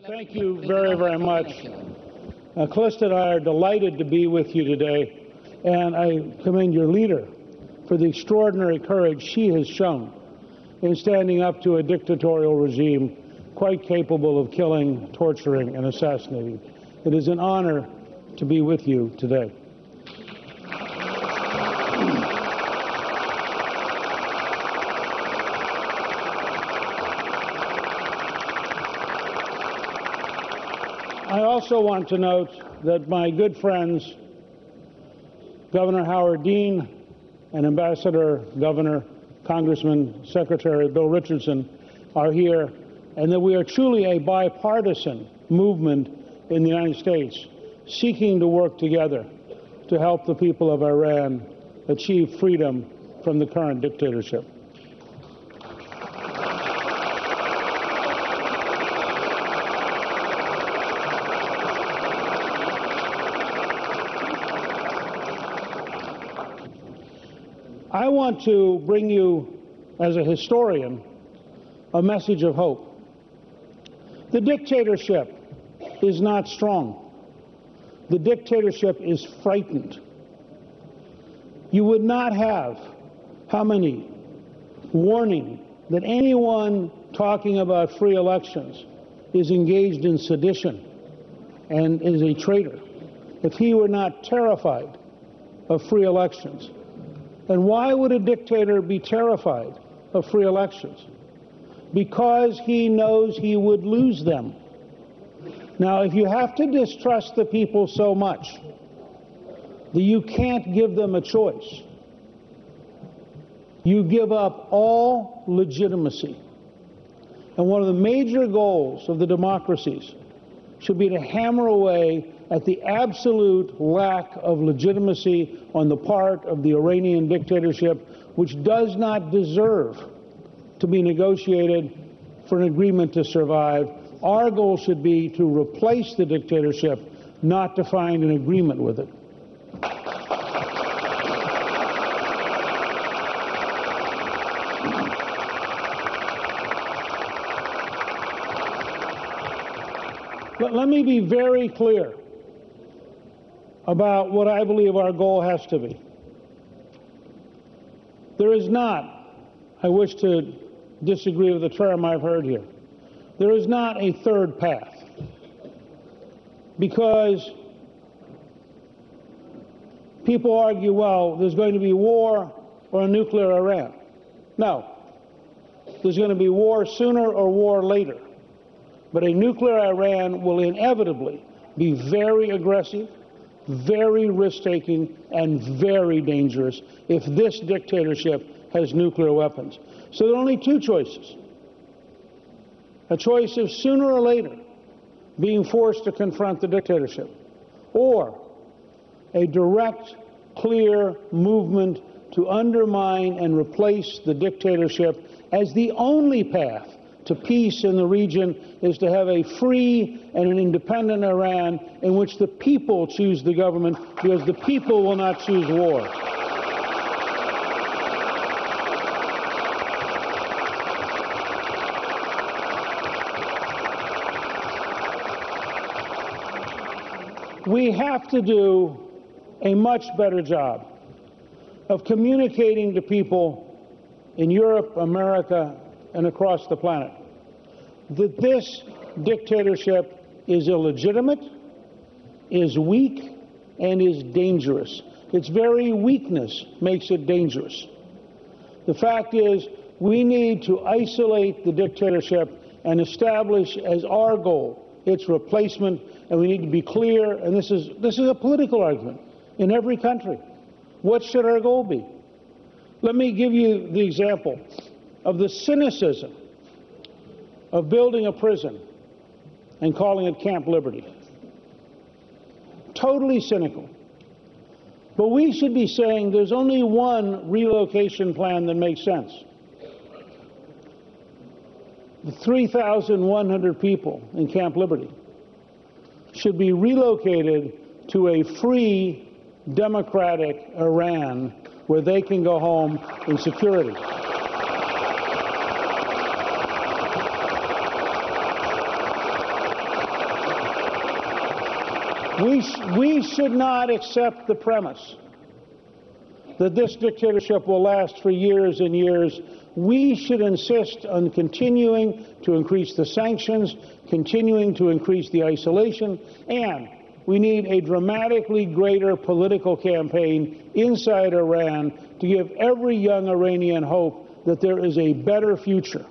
Thank you very, very much. Callista and I are delighted to be with you today, and I commend your leader for the extraordinary courage she has shown in standing up to a dictatorial regime quite capable of killing, torturing, and assassinating. It is an honor to be with you today. I also want to note that my good friends, Governor Howard Dean and Ambassador, Governor, Congressman, Secretary Bill Richardson are here, and that we are truly a bipartisan movement in the United States seeking to work together to help the people of Iran achieve freedom from the current dictatorship. I want to bring you, as a historian, a message of hope. The dictatorship is not strong. The dictatorship is frightened. You would not have Khamenei warning that anyone talking about free elections is engaged in sedition and is a traitor if he were not terrified of free elections. And why would a dictator be terrified of free elections? Because he knows he would lose them. Now, if you have to distrust the people so much that you can't give them a choice, you give up all legitimacy. And one of the major goals of the democracies should be to hammer away at the absolute lack of legitimacy on the part of the Iranian dictatorship, which does not deserve to be negotiated for an agreement to survive. Our goal should be to replace the dictatorship, not to find an agreement with it. Let me be very clear about what I believe our goal has to be. There is not, I wish to disagree with the term I've heard here, there is not a third path, because people argue, well, there's going to be war or a nuclear Iran. No, there's going to be war sooner or war later, but a nuclear Iran will inevitably be very aggressive, very risk-taking, and very dangerous if this dictatorship has nuclear weapons. So there are only two choices. A choice of sooner or later being forced to confront the dictatorship, or a direct, clear movement to undermine and replace the dictatorship as the only path to peace in the region is to have a free and an independent Iran in which the people choose the government, because the people will not choose war. We have to do a much better job of communicating to people in Europe, America, and across the planet that this dictatorship is illegitimate, is weak, and is dangerous. Its very weakness makes it dangerous. The fact is, we need to isolate the dictatorship and establish as our goal its replacement, and we need to be clear, and this is a political argument in every country. What should our goal be? Let me give you the example of the cynicism of building a prison and calling it Camp Liberty. Totally cynical. But we should be saying there's only one relocation plan that makes sense. The 3,100 people in Camp Liberty should be relocated to a free, democratic Iran where they can go home in security. We should not accept the premise that this dictatorship will last for years and years. We should insist on continuing to increase the sanctions, continuing to increase the isolation, and we need a dramatically greater political campaign inside Iran to give every young Iranian hope that there is a better future,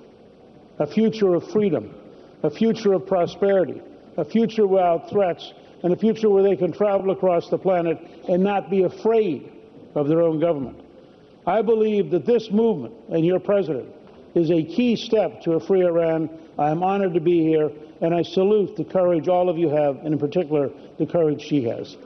a future of freedom, a future of prosperity, a future without threats, and a future where they can travel across the planet and not be afraid of their own government. I believe that this movement and your president is a key step to a free Iran. I am honored to be here, and I salute the courage all of you have, and in particular, the courage she has.